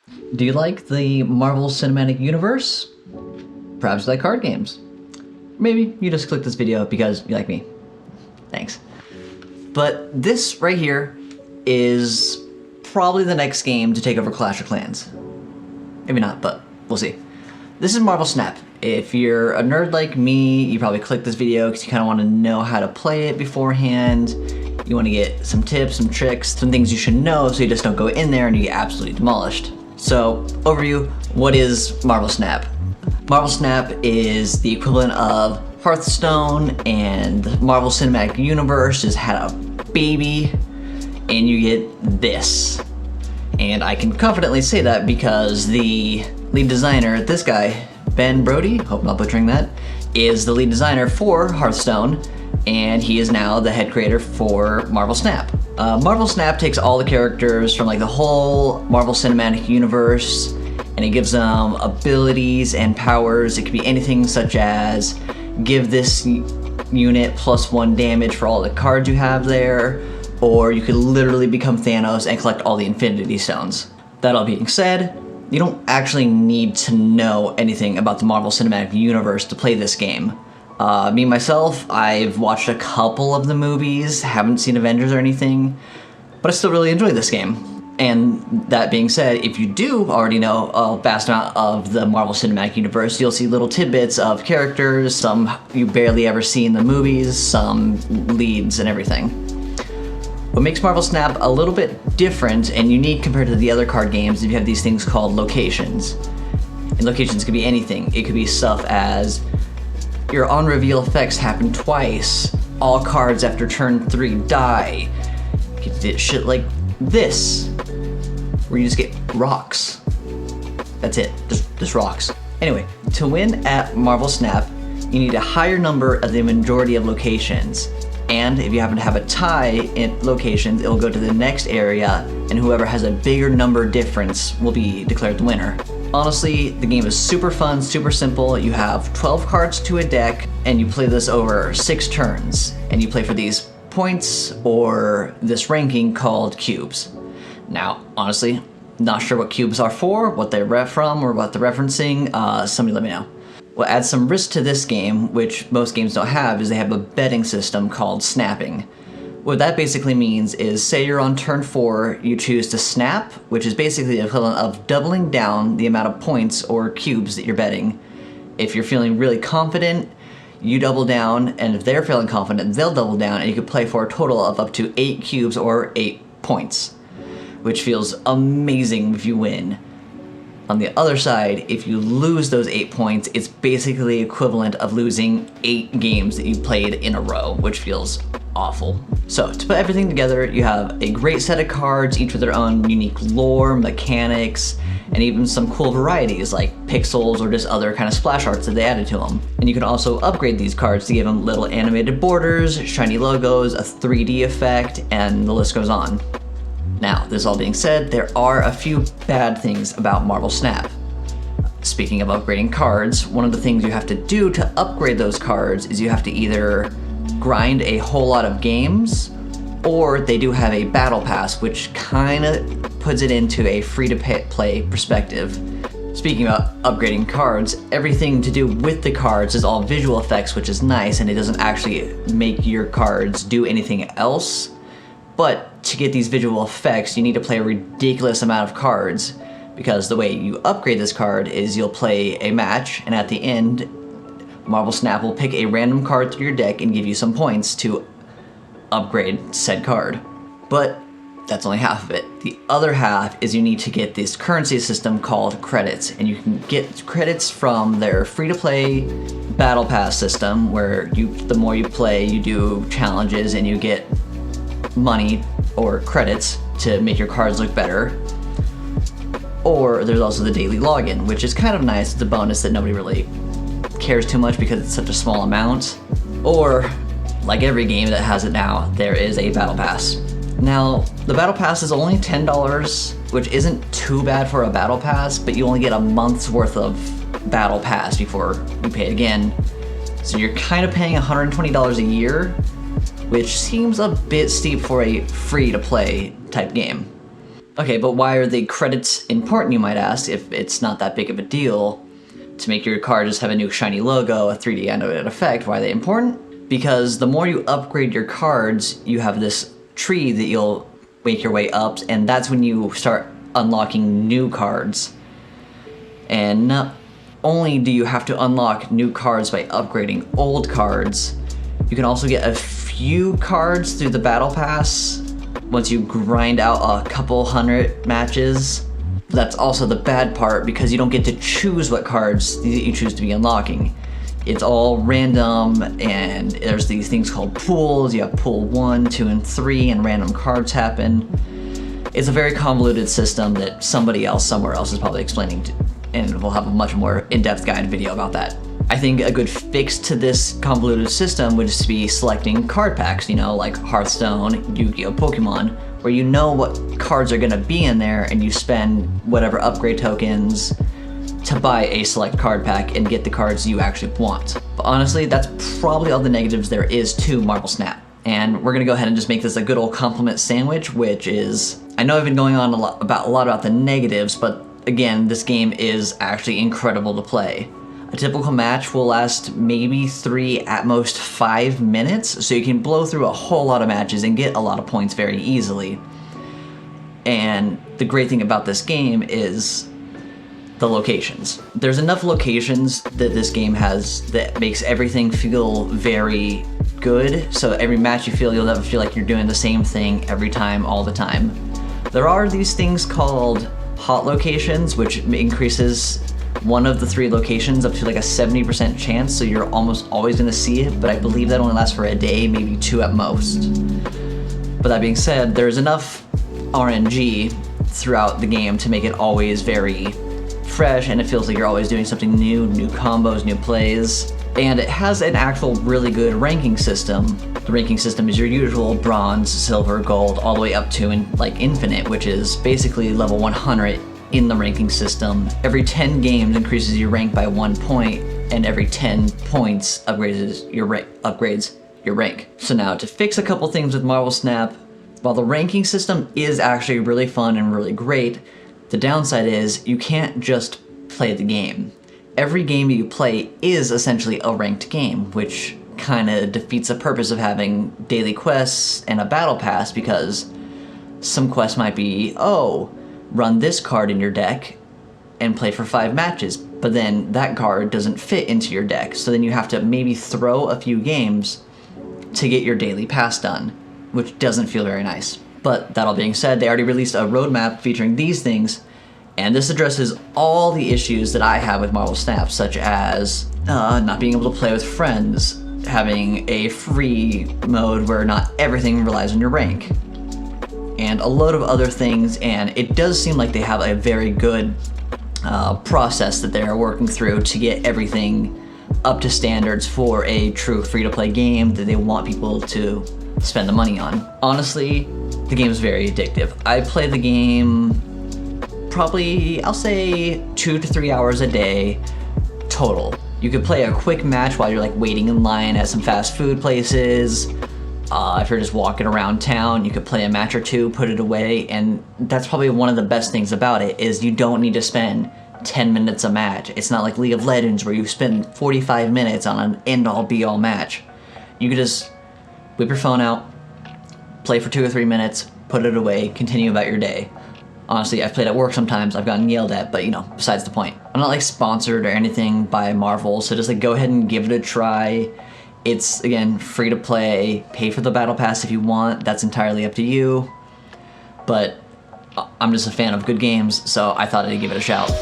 Do you like the Marvel Cinematic Universe? Perhaps you like card games. Maybe you just clicked this video because you like me. Thanks. But this right here is probably the next game to take over Clash of Clans. Maybe not, but we'll see. This is Marvel Snap. If you're a nerd like me, you probably clicked this video because you kind of want to know how to play it beforehand. You want to get some tips, some tricks, some things you should know so you just don't go in there and you get absolutely demolished. So, overview, what is Marvel Snap? Marvel Snap is the equivalent of Hearthstone, and Marvel Cinematic Universe just had a baby, and you get this. And I can confidently say that because the lead designer, this guy, Ben Brody, hope I'm not butchering that, is the lead designer for Hearthstone, and he is now the head creator for Marvel Snap. Marvel Snap takes all the characters from like the whole Marvel Cinematic Universe, and it gives them abilities and powers. It could be anything such as give this unit +1 damage for all the cards you have there, or you could literally become Thanos and collect all the Infinity Stones. That all being said, you don't actually need to know anything about the Marvel Cinematic Universe to play this game. Me, myself, I've watched a couple of the movies, haven't seen Avengers or anything, but I still really enjoy this game. And that being said, if you do already know a vast amount of the Marvel Cinematic Universe, you'll see little tidbits of characters, some you barely ever see in the movies, some leads and everything. What makes Marvel Snap a little bit different and unique compared to the other card games is you have these things called locations. And locations could be anything. It could be stuff as your on-reveal effects happen twice, all cards after turn 3 die. You could do shit like this, where you just get rocks. That's it, just rocks. Anyway, to win at Marvel Snap, you need a higher number of the majority of locations. And if you happen to have a tie in locations, it will go to the next area, and whoever has a bigger number difference will be declared the winner. Honestly, the game is super fun, super simple. You have 12 cards to a deck, and you play this over 6 turns. And you play for these points or this ranking called cubes. Now, honestly, not sure what cubes are for, what they're ref from, or what they're referencing. Somebody let me know. What adds some risk to this game, which most games don't have, is they have a betting system called snapping. What that basically means is, say you're on turn 4, you choose to snap, which is basically the equivalent of doubling down the amount of points or cubes that you're betting. If you're feeling really confident, you double down, and if they're feeling confident, they'll double down, and you could play for a total of up to 8 cubes or 8 points, which feels amazing if you win. On the other side, if you lose those 8 points, it's basically equivalent of losing 8 games that you played in a row, which feels awful. So, to put everything together, you have a great set of cards, each with their own unique lore, mechanics, and even some cool varieties like pixels or just other kind of splash arts that they added to them. And you can also upgrade these cards to give them little animated borders, shiny logos, a 3D effect, and the list goes on. Now, this all being said, there are a few bad things about Marvel Snap. Speaking of upgrading cards, one of the things you have to do to upgrade those cards is you have to either grind a whole lot of games, or they do have a battle pass, which kind of puts it into a free-to-play perspective. Speaking about upgrading cards, everything to do with the cards is all visual effects, which is nice, and it doesn't actually make your cards do anything else. But to get these visual effects, you need to play a ridiculous amount of cards, because the way you upgrade this card is you'll play a match, and at the end, Marvel Snap will pick a random card through your deck and give you some points to upgrade said card. But that's only half of it. The other half is you need to get this currency system called credits, and you can get credits from their free-to-play battle pass system, where the more you play, you do challenges and you get money or credits to make your cards look better. Or there's also the daily login, which is kind of nice. It's a bonus that nobody really cares too much because it's such a small amount. Or, like every game that has it now, there is a battle pass. Now, the battle pass is only $10, which isn't too bad for a battle pass, but you only get a month's worth of battle pass before you pay again. So you're kind of paying $120 a year, which seems a bit steep for a free-to-play type game. Okay, but why are the credits important, you might ask, if it's not that big of a deal to make your card just have a new shiny logo, a 3D animated effect? Why are they important? Because the more you upgrade your cards, you have this tree that you'll make your way up, and that's when you start unlocking new cards. And not only do you have to unlock new cards by upgrading old cards, you can also get a few cards through the battle pass once you grind out a couple hundred matches. But that's also the bad part, because you don't get to choose what cards you choose to be unlocking. It's all random, and there's these things called pools. You have pool 1, 2, and 3, and random cards happen. It's a very convoluted system that somebody else somewhere else is probably explaining to, and we'll have a much more in-depth guide video about that. I think a good fix to this convoluted system would just be selecting card packs, you know, like Hearthstone, Yu-Gi-Oh, Pokemon, where you know what cards are gonna be in there and you spend whatever upgrade tokens to buy a select card pack and get the cards you actually want. But honestly, that's probably all the negatives there is to Marvel Snap. And we're gonna go ahead and just make this a good old compliment sandwich, which is, I know I've been going on a lot about the negatives, but again, this game is actually incredible to play. A typical match will last maybe 3, at most 5 minutes, so you can blow through a whole lot of matches and get a lot of points very easily. And the great thing about this game is the locations. There's enough locations that this game has that makes everything feel very good, so every match you'll never feel like you're doing the same thing every time, all the time. There are these things called hot locations, which increases one of the 3 locations up to like a 70% chance, so you're almost always gonna see it, but I believe that only lasts for a day, maybe 2 at most. But that being said, there's enough RNG throughout the game to make it always very fresh, and it feels like you're always doing something new combos, new plays. And it has an actual really good ranking system. The ranking system is your usual bronze, silver, gold, all the way up to like infinite, which is basically level 100 in the ranking system. Every 10 games increases your rank by 1 point, and every 10 points upgrades your rank. So now, to fix a couple things with Marvel Snap, while the ranking system is actually really fun and really great, the downside is you can't just play the game. Every game you play is essentially a ranked game, which kind of defeats the purpose of having daily quests and a battle pass, because some quests might be, oh, run this card in your deck and play for 5 matches, but then that card doesn't fit into your deck, so then you have to maybe throw a few games to get your daily pass done, which doesn't feel very nice. But that all being said, they already released a roadmap featuring these things, and this addresses all the issues that I have with Marvel Snap, such as not being able to play with friends, having a free mode where not everything relies on your rank, and a load of other things. And it does seem like they have a very good process that they're working through to get everything up to standards for a true free-to-play game that they want people to spend the money on. Honestly, the game is very addictive. I play the game probably, I'll say 2 to 3 hours a day total. You could play a quick match while you're like waiting in line at some fast food places. If you're just walking around town, you could play a match or 2, put it away, and that's probably one of the best things about it, is you don't need to spend 10 minutes a match. It's not like League of Legends where you spend 45 minutes on an end-all be-all match. You could just whip your phone out, play for 2 or 3 minutes, put it away, continue about your day. Honestly, I've played at work sometimes, I've gotten yelled at, but you know, besides the point. I'm not like sponsored or anything by Marvel, so just like go ahead and give it a try. It's, again, free to play, pay for the battle pass if you want, that's entirely up to you. But I'm just a fan of good games, so I thought I'd give it a shout.